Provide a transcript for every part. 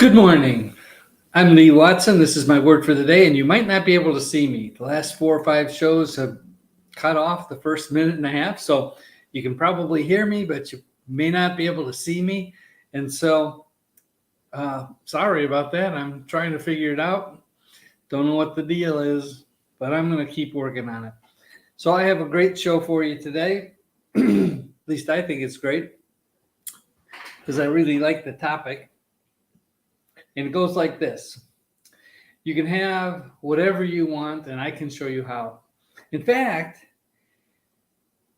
Good morning. I'm Lee Watson. This is my word for the day, and you might not be able to see me. The last 4 or 5 shows have cut off the first minute and a half, so you can probably hear me, but you may not be able to see me. And so, sorry about that. I'm trying to figure it out. Don't know what the deal is, but I'm going to keep working on it. So, I have a great show for you today. At least I think it's great because I really like the topic. And it goes like this. You can have whatever you want, and I can show you how. In fact,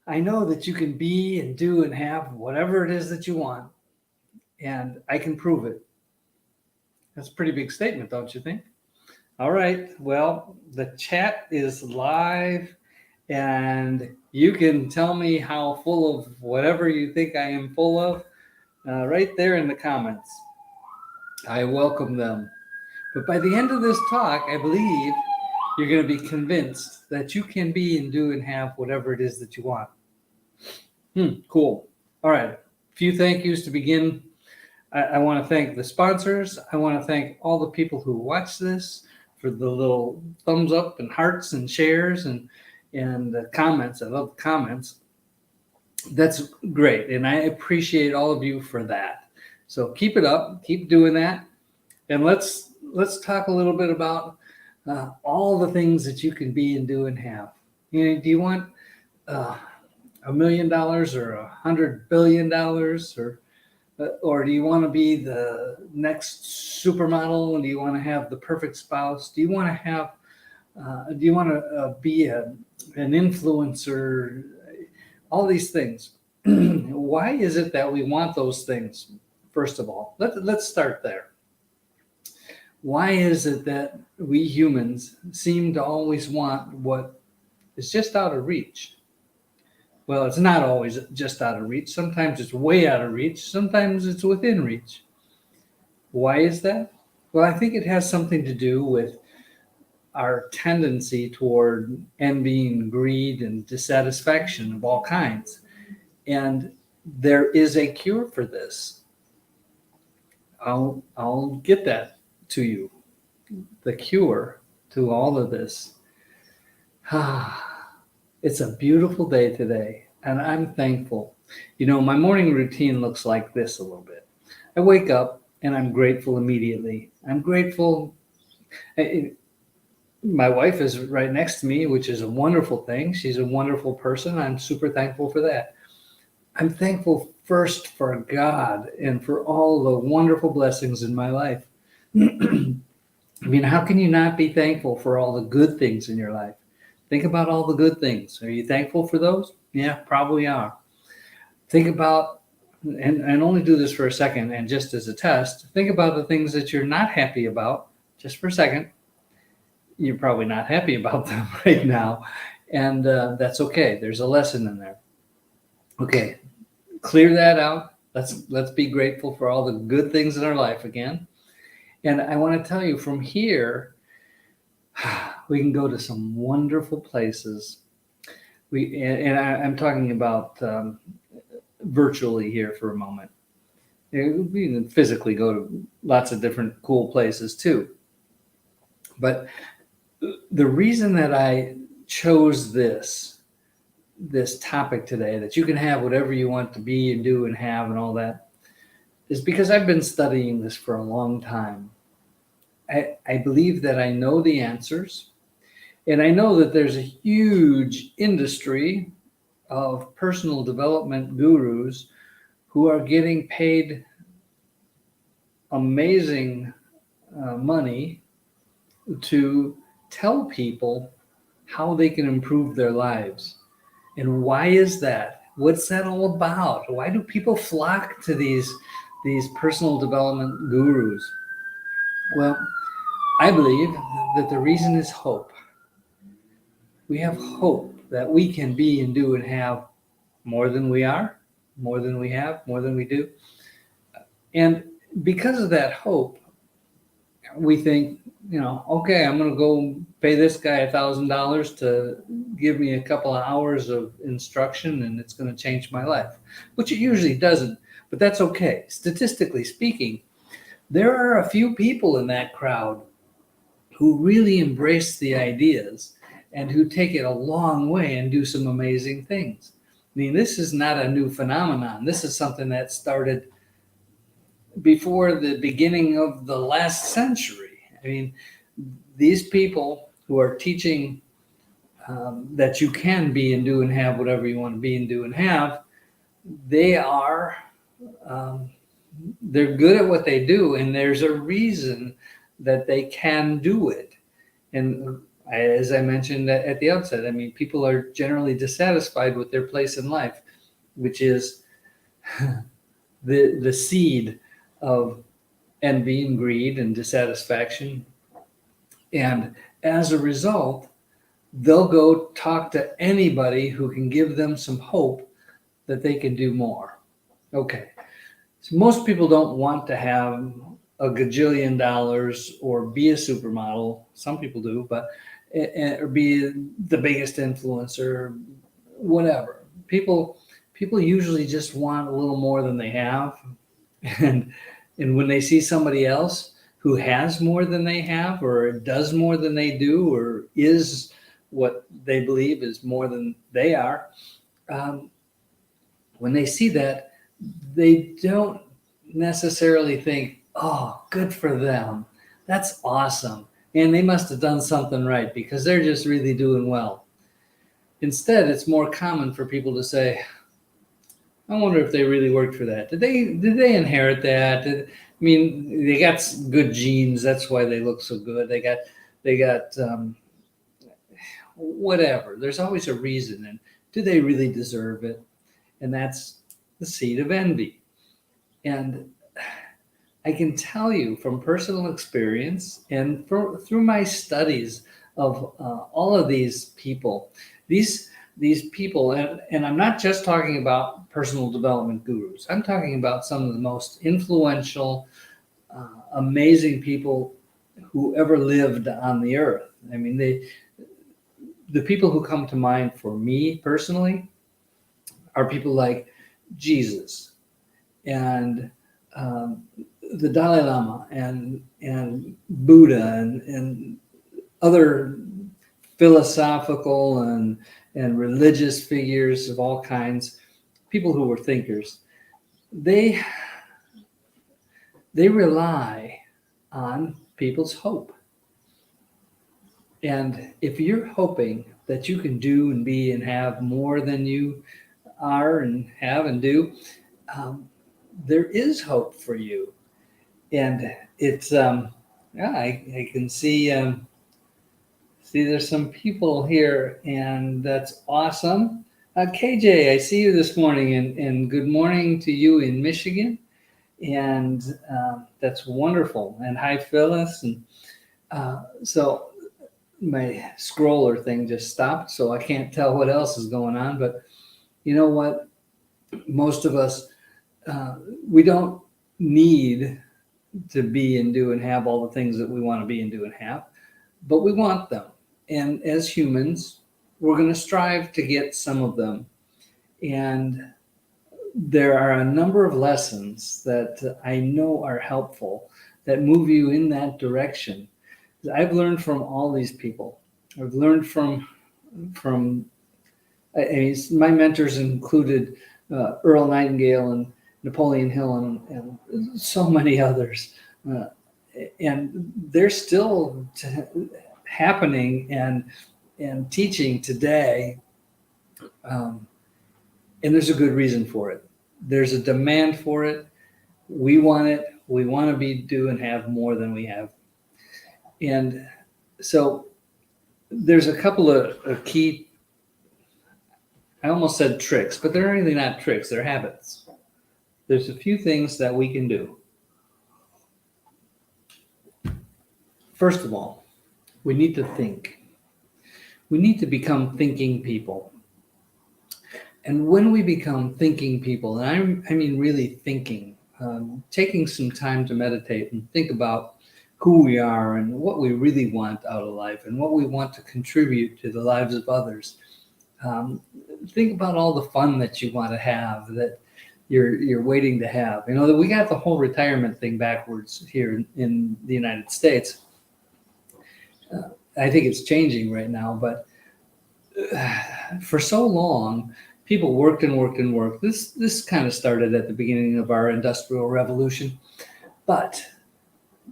I know that you can be and do and have whatever it is that you want, and I can prove it. That's a pretty big statement, don't you think? All right, well, the chat is live, and you can tell me how full of whatever you think I am full of right there in the comments. I welcome them. But by the end of this talk, I believe you're going to be convinced that you can be and do and have whatever it is that you want. Cool. All right. A few thank yous to begin. I want to thank the sponsors. I want to thank all the people who watch this for the little thumbs up and hearts and shares and the comments. I love the comments. That's great. And I appreciate all of you for that. So keep it up. Keep doing that. And let's talk a little bit about all the things that you can be and do and have. Do you want $1 million or $100 billion, or do you want to be the next supermodel? Do you want to have the perfect spouse? Do you want to have? Do you want to be an influencer? All these things. Why is it that we want those things? First of all, let's start there. Why is it that we humans seem to always want what is just out of reach? Well, it's not always just out of reach. Sometimes it's way out of reach. Sometimes it's within reach. Why is that? Well, I think it has something to do with our tendency toward envy, greed, and dissatisfaction of all kinds. And there is a cure for this. I'll get that to you. The cure to all of this. It's a beautiful day today, and I'm thankful. My morning routine looks like this a little bit. I wake up and I'm grateful immediately. I'm grateful. My wife is right next to me, which is a wonderful thing. She's a wonderful person. I'm super thankful for that. I'm thankful first for God and for all the wonderful blessings in my life. How can you not be thankful for all the good things in your life? Think about all the good things. Are you thankful for those? Yeah, probably are. Think about, and only do this for a second, and just as a test, think about the things that you're not happy about, just for a second. You're probably not happy about them right now, and that's okay. There's a lesson in there. Okay, clear that out. Let's be grateful for all the good things in our life again. And I want to tell you, from here, we can go to some wonderful places. I'm talking about virtually here for a moment. We can physically go to lots of different cool places too. But the reason that I chose this topic today, that you can have whatever you want to be and do and have and all that, is because I've been studying this for a long time. I believe that I know the answers, and I know that there's a huge industry of personal development gurus who are getting paid amazing money to tell people how they can improve their lives. And why is that? What's that all about? Why do people flock to these personal development gurus? Well, I believe that the reason is hope. We have hope that we can be and do and have more than we are, more than we have, more than we do. And because of that hope, we think, okay, I'm going to go pay this guy $1,000 to give me a couple of hours of instruction, and it's going to change my life, which it usually doesn't, but that's okay. Statistically speaking, there are a few people in that crowd who really embrace the ideas and who take it a long way and do some amazing things. I mean, this is not a new phenomenon. This is something that started before the beginning of the last century. I mean, these people who are teaching that you can be and do and have whatever you want to be and do and have, they are they're good at what they do, and there's a reason that they can do it. And as I mentioned at the outset, I mean, people are generally dissatisfied with their place in life, which is the seed of envy and greed and dissatisfaction. And as a result, they'll go talk to anybody who can give them some hope that they can do more. Okay. So most people don't want to have a gajillion dollars or be a supermodel. Some people do, but or be the biggest influencer, whatever. People usually just want a little more than they have. And when they see somebody else who has more than they have, or does more than they do, or is what they believe is more than they are, when they see that, they don't necessarily think, oh, good for them. That's awesome. And they must have done something right because they're just really doing well. Instead, it's more common for people to say, I wonder if they really worked for that. Did they inherit that? I mean, they got good genes. That's why they look so good. They got whatever. There's always a reason. And do they really deserve it? And that's the seed of envy. And I can tell you from personal experience and through my studies of all of these people, these people, and I'm not just talking about personal development gurus. I'm talking about some of the most influential, amazing people who ever lived on the earth. I mean, the people who come to mind for me personally are people like Jesus and the Dalai Lama and Buddha and other philosophical and religious figures of all kinds, people who were thinkers. They rely on people's hope. And if you're hoping that you can do and be and have more than you are and have and do, there is hope for you. And it's I can see there's some people here, and that's awesome. KJ, I see you this morning, and good morning to you in Michigan, and that's wonderful. And hi, Phyllis. And so my scroller thing just stopped, so I can't tell what else is going on. But you know what? Most of us, we don't need to be and do and have all the things that we want to be and do and have, but we want them. And as humans, we're going to strive to get some of them. And there are a number of lessons that I know are helpful that move you in that direction. I've learned from all these people. I've learned from my mentors included Earl Nightingale and Napoleon Hill and so many others. And they're still happening and teaching today. And there's a good reason for it. There's a demand for it. We want it. We want to be, do, and have more than we have. And so there's a couple of key, I almost said tricks, but they're really not tricks, they're habits. There's a few things that we can do. First of all, we need to think. We need to become thinking people. And when we become thinking people, and I mean really thinking, taking some time to meditate and think about who we are and what we really want out of life and what we want to contribute to the lives of others. Think about all the fun that you want to have, you're waiting to have. You know, that we got the whole retirement thing backwards here in the United States. I think it's changing right now, but for so long, people worked and worked and worked. This kind of started at the beginning of our industrial revolution, but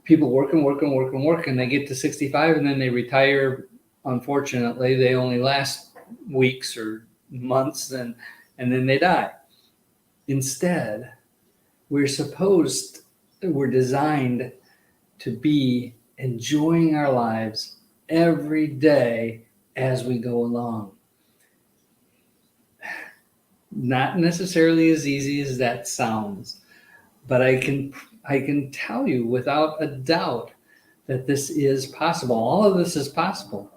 people work and work and work and work, and they get to 65 and then they retire. Unfortunately, they only last weeks or months, and then they die. Instead, we're designed to be enjoying our lives every day as we go along. Not necessarily as easy as that sounds, but I can tell you without a doubt that this is possible. All of this is possible.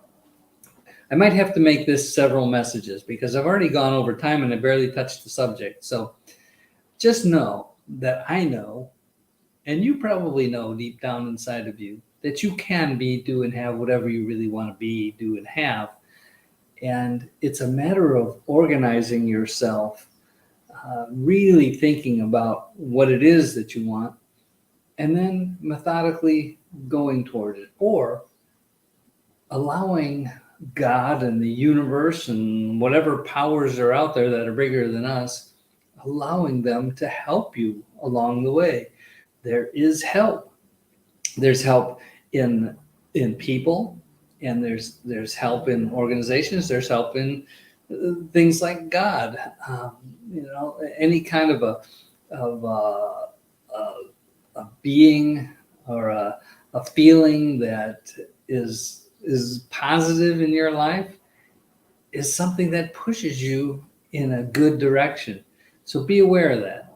I might have to make this several messages because I've already gone over time and I barely touched the subject. So just know that I know, and you probably know deep down inside of you, that you can be, do, and have whatever you really want to be, do, and have. And it's a matter of organizing yourself, really thinking about what it is that you want, and then methodically going toward it, or allowing God and the universe and whatever powers are out there that are bigger than us, allowing them to help you along the way. There is help. There's help in people, and there's help in organizations. There's help in things like God. Any kind of a being or a feeling that is positive in your life is something that pushes you in a good direction. So be aware of that.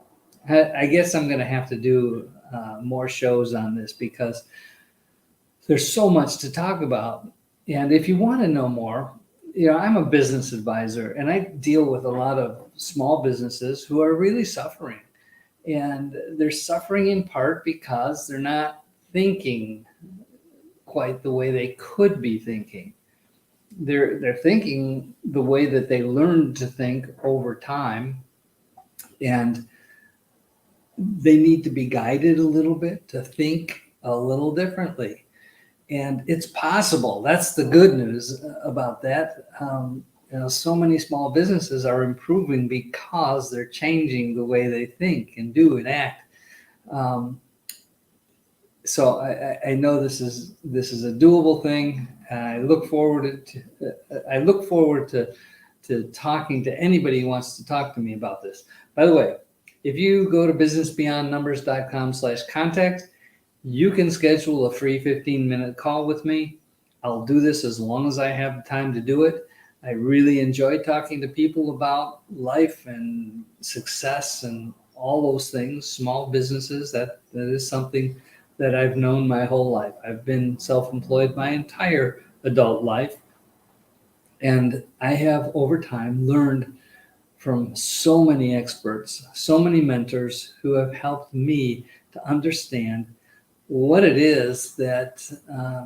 I guess I'm going to have to do more shows on this because there's so much to talk about. And if you want to know more, I'm a business advisor and I deal with a lot of small businesses who are really suffering. And they're suffering in part because they're not thinking quite the way they could be thinking. They're thinking the way that they learned to think over time, and they need to be guided a little bit to think a little differently. And it's possible. That's the good news about that. So many small businesses are improving because they're changing the way they think and do and act. So I know this is a doable thing. I look forward to talking to anybody who wants to talk to me about this. By the way, if you go to businessbeyondnumbers.com/contact, you can schedule a free 15-minute call with me. I'll do this as long as I have time to do it. I really enjoy talking to people about life and success and all those things, small businesses. That is something that I've known my whole life. I've been self-employed my entire adult life. And I have over time learned from so many experts, so many mentors who have helped me to understand what it is that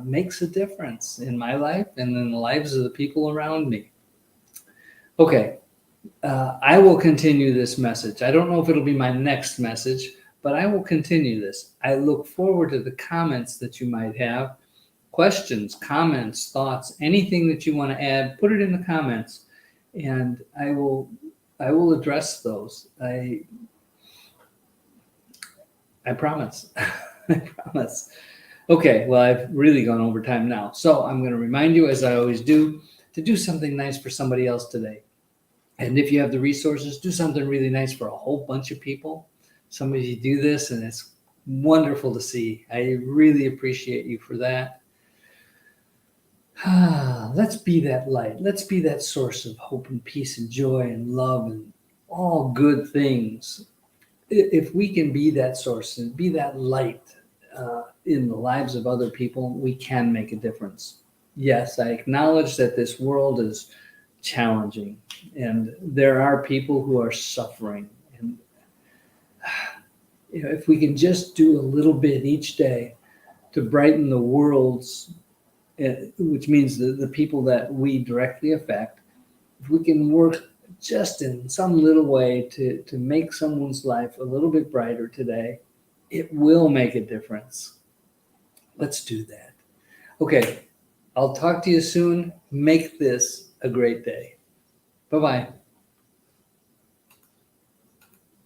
makes a difference in my life and in the lives of the people around me. Okay, I will continue this message. I don't know if it'll be my next message, but I will continue this. I look forward to the comments that you might have, questions, comments, thoughts, anything that you want to add, put it in the comments, and I will address those. I promise. I promise. Okay, well, I've really gone over time now. So I'm going to remind you, as I always do, to do something nice for somebody else today. And if you have the resources, do something really nice for a whole bunch of people. Some of you do this, and it's wonderful to see. I really appreciate you for that. Let's be that light. Let's be that source of hope and peace and joy and love and all good things. If we can be that source and be that light in the lives of other people, we can make a difference. Yes, I acknowledge that this world is challenging and there are people who are suffering. And if we can just do a little bit each day to brighten the world's, which means the people that we directly affect, if we can work just in some little way to make someone's life a little bit brighter today, it will make a difference. Let's do that. Okay, I'll talk to you soon. Make this a great day. Bye-bye.